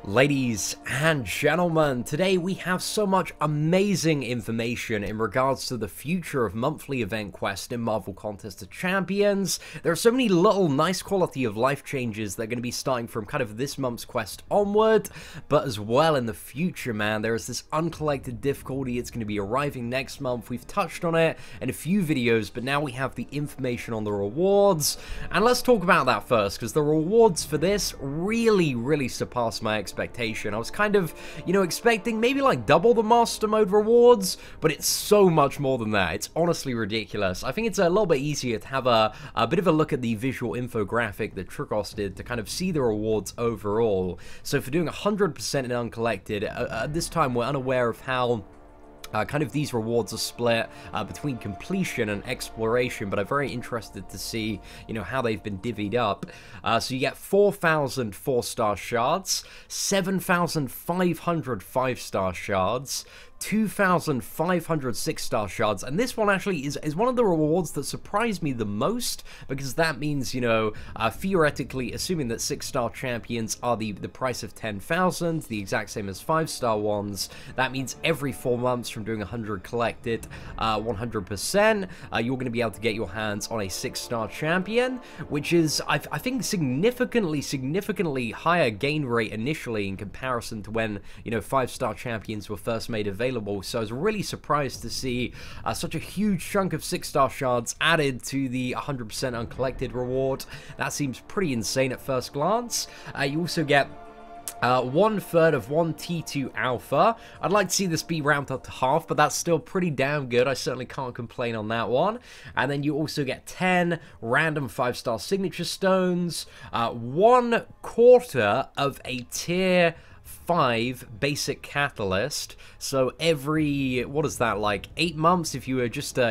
Ladies and gentlemen, today we have so much amazing information in regards to the future of monthly event quest in Marvel Contest of Champions. There are so many little nice quality of life changes that are going to be starting from kind of this month's quest onward, but as well in the future, man, there is this Uncollected Difficulty. It's going to be arriving next month. We've touched on it in a few videos, but now we have the information on the rewards. And let's talk about that first, because the rewards for this really surpass my expectation. I was kind of, expecting maybe like double the Master Mode rewards, but it's so much more than that. It's honestly ridiculous. I think it's a little bit easier to have a bit of a look at the visual infographic that Tricos did to kind of see the rewards overall. So for doing 100% in Uncollected, at this time we're unaware of how kind of these rewards are split between completion and exploration, but I'm very interested to see, how they've been divvied up. So you get 4,000 4-star shards, 7,500 5-star shards, 2,500 6-star shards, and this one actually is one of the rewards that surprised me the most, because that means, theoretically, assuming that 6-star champions are the price of 10,000, the exact same as 5-star ones, that means every 4 months from doing 100 collected, 100%, you're going to be able to get your hands on a 6-star champion, which is, I think, significantly higher gain rate initially in comparison to when, 5-star champions were first made available. So I was really surprised to see such a huge chunk of 6-star shards added to the 100% uncollected reward. That seems pretty insane at first glance. You also get 1/3 of 1 T2 Alpha. I'd like to see this be ramped up to half, but that's still pretty damn good. I certainly can't complain on that one. And then you also get 10 random 5-star signature stones, 1/4 of a tier 5 basic catalyst. So every, what is that, like 8 months, if you were just get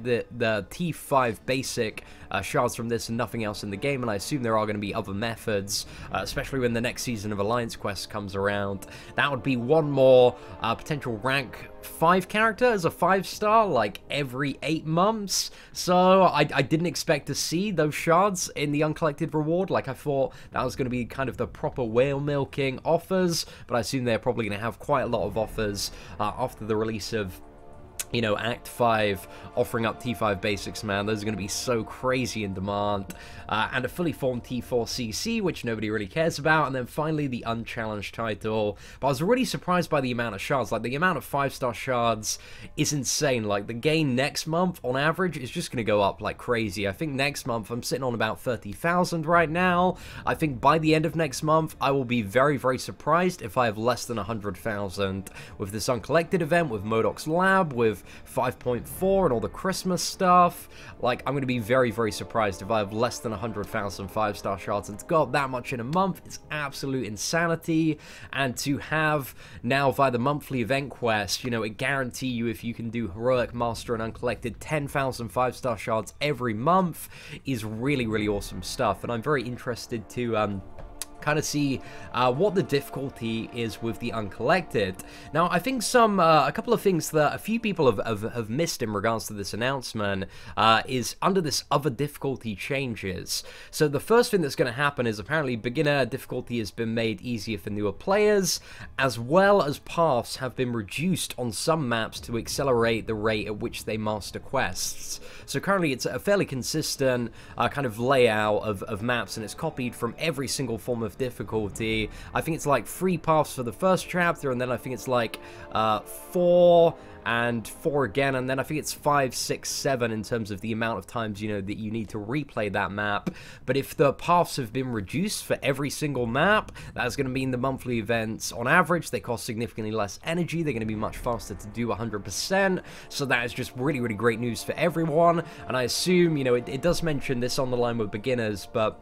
the T5 basic shards from this and nothing else in the game, and I assume there are going to be other methods, especially when the next season of Alliance Quest comes around. That would be one more potential rank 5 character as a 5-star, like every 8 months. So I didn't expect to see those shards in the Uncollected reward. Like, I thought that was going to be kind of the proper whale milking offers, but I assume they're probably going to have quite a lot of offers after the release of Act 5, offering up T5 basics, man. Those are going to be so crazy in demand. And a fully formed T4CC, which nobody really cares about. And then finally, the unchallenged title. But I was really surprised by the amount of shards. Like, the amount of 5-star shards is insane. Like, the gain next month, on average, is just going to go up like crazy. I think next month, I'm sitting on about 30,000 right now. I think by the end of next month, I will be very surprised if I have less than 100,000 with this Uncollected event, with Modoc's Lab, with 5.4 and all the Christmas stuff. Like, I'm going to be very surprised if I have less than 100,000 5-star shards, and to go up that much in a month, it's absolute insanity. And to have now via the monthly event quest, it guarantee you, if you can do Heroic, Master, and Uncollected, 10,000 5-star shards every month is really awesome stuff. And I'm very interested to kind of see what the difficulty is with the Uncollected. Now, I think a couple of things that a few people have missed in regards to this announcement is under this other difficulty changes. So the first thing that's going to happen is apparently beginner difficulty has been made easier for newer players, as well as paths have been reduced on some maps to accelerate the rate at which they master quests. So currently it's a fairly consistent kind of layout of maps, and it's copied from every single form of difficulty. I think it's like 3 paths for the first chapter, and then I think it's like 4 and 4 again, and then I think it's 5, 6, 7 in terms of the amount of times, that you need to replay that map. But if the paths have been reduced for every single map, that's going to mean the monthly events, on average, they cost significantly less energy. They're going to be much faster to do 100%, so that is just really great news for everyone. And I assume, it does mention this on the line with beginners, but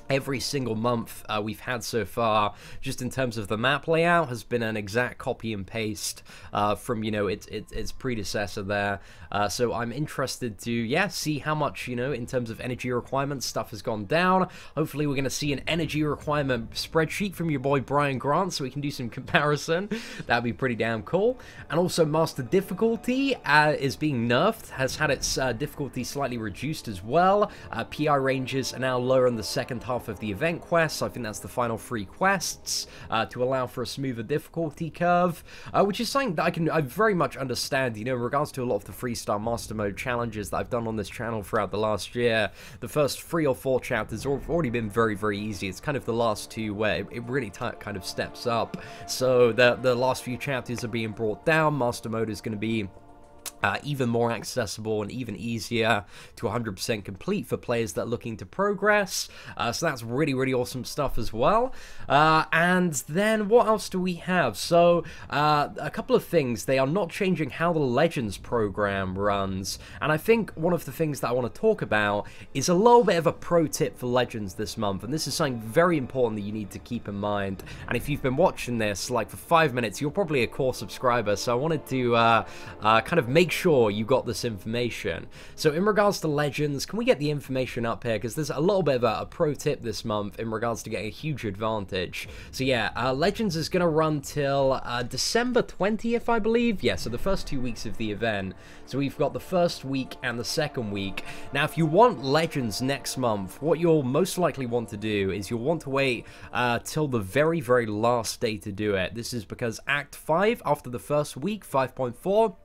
every single month we've had so far, just in terms of the map layout, has been an exact copy and paste from, its predecessor there. So I'm interested to, see how much, in terms of energy requirements, stuff has gone down. Hopefully we're going to see an energy requirement spreadsheet from your boy Brian Grant, so we can do some comparison. That'd be pretty damn cool. And also Master Difficulty is being nerfed, has had its difficulty slightly reduced as well. PI ranges are now lower in the second half half of the event quests. I think that's the final 3 quests to allow for a smoother difficulty curve, which is something that I very much understand, you know, in regards to a lot of the freestyle master mode challenges that I've done on this channel throughout the last year. The first 3 or 4 chapters have already been very, very easy. It's kind of the last 2 where it really kind of steps up. So the last few chapters are being brought down. Master mode is going to be even more accessible and even easier to 100% complete for players that are looking to progress. So that's really, really awesome stuff as well. And then what else do we have? So a couple of things. They are not changing how the Legends program runs. And I think one of the things that I want to talk about is a little bit of a pro tip for Legends this month. And this is something very important that you need to keep in mind. And if you've been watching this like for 5 minutes, you're probably a core subscriber. So I wanted to kind of make sure you got this information. So in regards to Legends, can we get the information up here? Because there's a little bit of a pro tip this month in regards to getting a huge advantage. So yeah, Legends is going to run till December 20th, I believe. Yeah, so the first 2 weeks of the event. So we've got the first week and the second week. Now, if you want Legends next month, what you'll most likely want to do is you'll want to wait till the very, very last day to do it. This is because Act 5, after the first week, 5.4,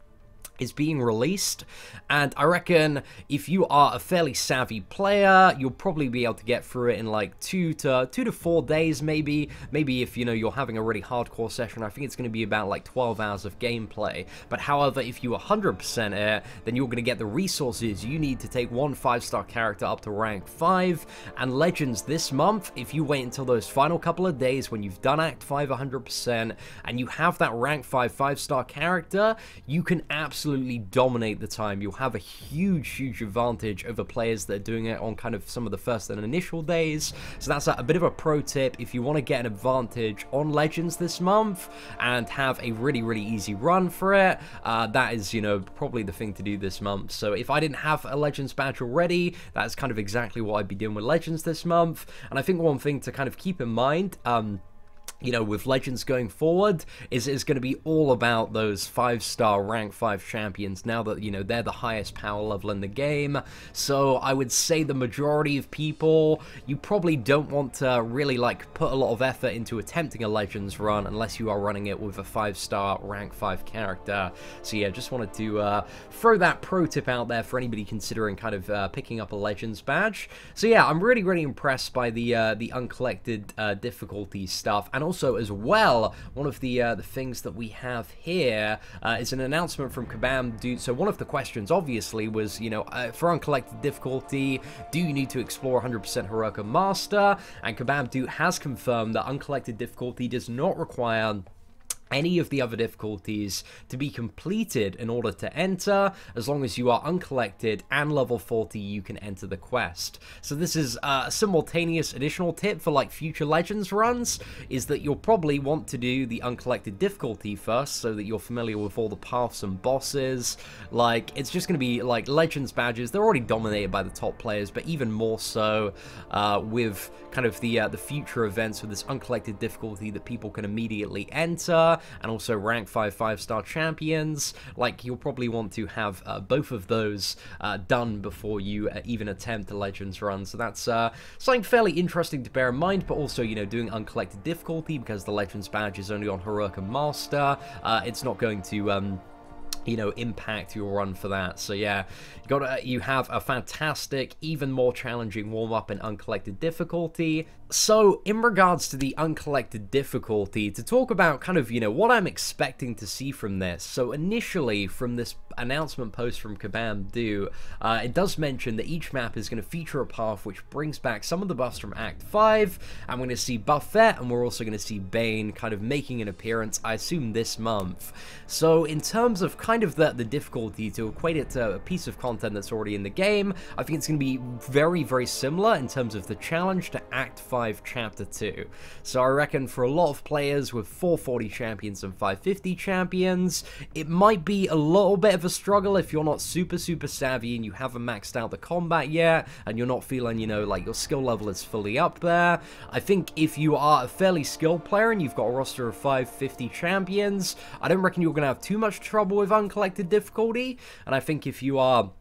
is being released, and I reckon if you are a fairly savvy player, you'll probably be able to get through it in like 2 to 4 days, maybe if, you know, you're having a really hardcore session. I think it's going to be about like 12 hours of gameplay. But however, if you 100% it, then you're going to get the resources you need to take one 5-star character up to rank 5. And Legends this month, if you wait until those final couple of days when you've done Act 5 100% and you have that rank 5 5-star character, you can absolutely dominate the time. You'll have a huge advantage over players that are doing it on kind of some of the first and initial days. So that's a bit of a pro tip if you want to get an advantage on Legends this month and have a really easy run for it. That is, you know, probably the thing to do this month. So if I didn't have a Legends badge already, that's kind of exactly what I'd be doing with Legends this month. And I think one thing to kind of keep in mind, you know, with Legends going forward, is going to be all about those 5-star rank 5 champions now that, you know, they're the highest power level in the game. So I would say the majority of people, you probably don't want to really like put a lot of effort into attempting a Legends run unless you are running it with a 5-star rank 5 character. So yeah, just wanted to throw that pro tip out there for anybody considering kind of picking up a Legends badge. So yeah, I'm really impressed by the uncollected difficulty stuff. And also as well, one of the things that we have here is an announcement from Kabam Dude. So one of the questions obviously was, you know, for Uncollected Difficulty, do you need to explore 100% Heroica Master? And Kabam Dude has confirmed that Uncollected Difficulty does not require any of the other difficulties to be completed in order to enter. As long as you are uncollected and level 40, you can enter the quest. So this is a simultaneous additional tip for like future Legends runs, is that you'll probably want to do the uncollected difficulty first so that you're familiar with all the paths and bosses. Like, it's just going to be like Legends badges, they're already dominated by the top players, but even more so with kind of the future events with this uncollected difficulty that people can immediately enter, and also rank 5 5-star champions. Like, you'll probably want to have both of those done before you even attempt a Legends run. So that's something fairly interesting to bear in mind, but also, you know, doing uncollected difficulty, because the Legends badge is only on Heroica Master, it's not going to you know, impact your run for that. So yeah, you have a fantastic, even more challenging warm-up in Uncollected Difficulty. So in regards to the Uncollected Difficulty, to talk about kind of, you know, what I'm expecting to see from this. So initially, from this announcement post from Kabam Do, it does mention that each map is going to feature a path which brings back some of the buffs from Act 5. I'm going to see Buffett, and we're also going to see Bane kind of making an appearance, I assume, this month. So in terms of kind of the difficulty, to equate it to a piece of content that's already in the game, I think it's going to be very similar in terms of the challenge to Act 5 Chapter 2. So I reckon for a lot of players with 440 champions and 550 champions, it might be a little bit of a struggle if you're not super savvy and you haven't maxed out the combat yet, and you're not feeling, you know, like your skill level is fully up there. I think if you are a fairly skilled player and you've got a roster of 550 champions, I don't reckon you're going to have too much trouble with Uncollected Difficulty. And I think if you are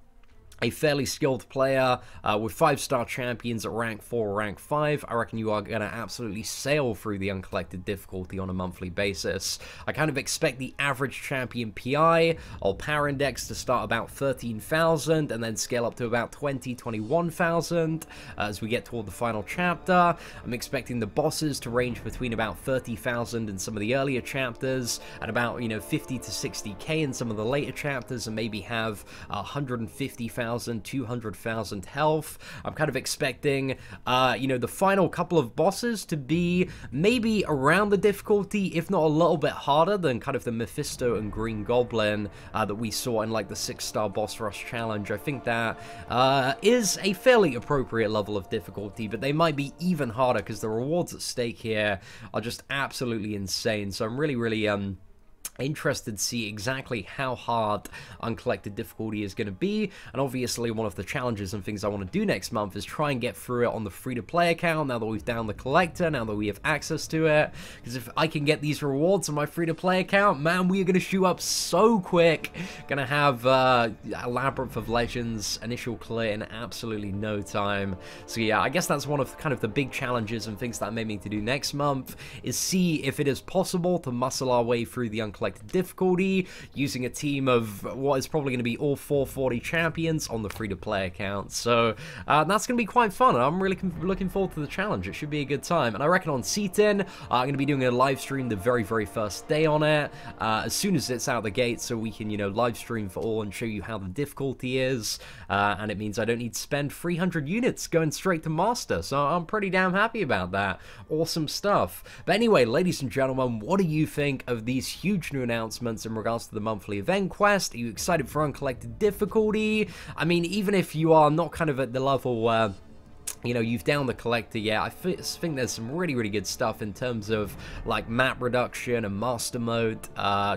a fairly skilled player with 5-star champions at rank 4 or rank 5, I reckon you are going to absolutely sail through the Uncollected Difficulty on a monthly basis. I kind of expect the average champion PI or power index to start about 13,000 and then scale up to about 21,000 as we get toward the final chapter. I'm expecting the bosses to range between about 30,000 in some of the earlier chapters and about, 50 to 60k in some of the later chapters, and maybe have 150,000 200,000 health. I'm kind of expecting, the final couple of bosses to be maybe around the difficulty, if not a little bit harder than kind of the Mephisto and Green Goblin that we saw in like the 6-star boss rush challenge. I think that is a fairly appropriate level of difficulty, but they might be even harder because the rewards at stake here are just absolutely insane. So I'm really interested to see exactly how hard Uncollected Difficulty is going to be, and obviously one of the challenges and things I want to do next month is try and get through it on the free-to-play account now that we've downed the collector, now that we have access to it, because if I can get these rewards on my free-to-play account, man, we are going to shoot up so quick. Going to have a Labyrinth of Legends initial clear in absolutely no time. So yeah, I guess that's one of kind of the big challenges and things that I'm aiming to do next month, is see if it is possible to muscle our way through the Uncollected Difficulty using a team of what is probably going to be all 440 champions on the free-to-play account. So that's going to be quite fun, and I'm really looking forward to the challenge. It should be a good time, and I reckon on Seatin, I'm going to be doing a live stream the very first day on it, as soon as it's out the gate, so we can, live stream for all and show you how the difficulty is, and it means I don't need to spend 300 units going straight to Master, so I'm pretty damn happy about that. Awesome stuff. But anyway, ladies and gentlemen, what do you think of these huge new announcements in regards to the monthly event quest? Are you excited for Uncollected Difficulty? I mean, even if you are not kind of at the level where you've downed the collector yet, I think there's some really good stuff in terms of like map reduction and master mode,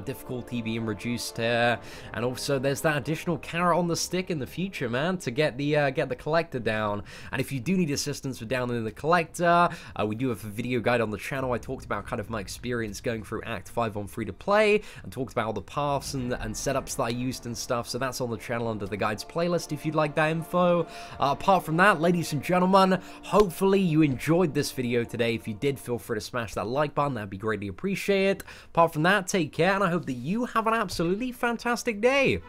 difficulty being reduced here, and also there's that additional carrot on the stick in the future, man, to get the collector down. And if you do need assistance with downing the collector, we do have a video guide on the channel. I talked about kind of my experience going through Act 5 on free to play, and talked about all the paths and setups that I used and stuff, so that's on the channel under the guides playlist if you'd like that info. Apart from that, ladies and gentlemen, hopefully you enjoyed this video today. If you did, feel free to smash that like button. That'd be greatly appreciated. Apart from that, take care, and I hope that you have an absolutely fantastic day.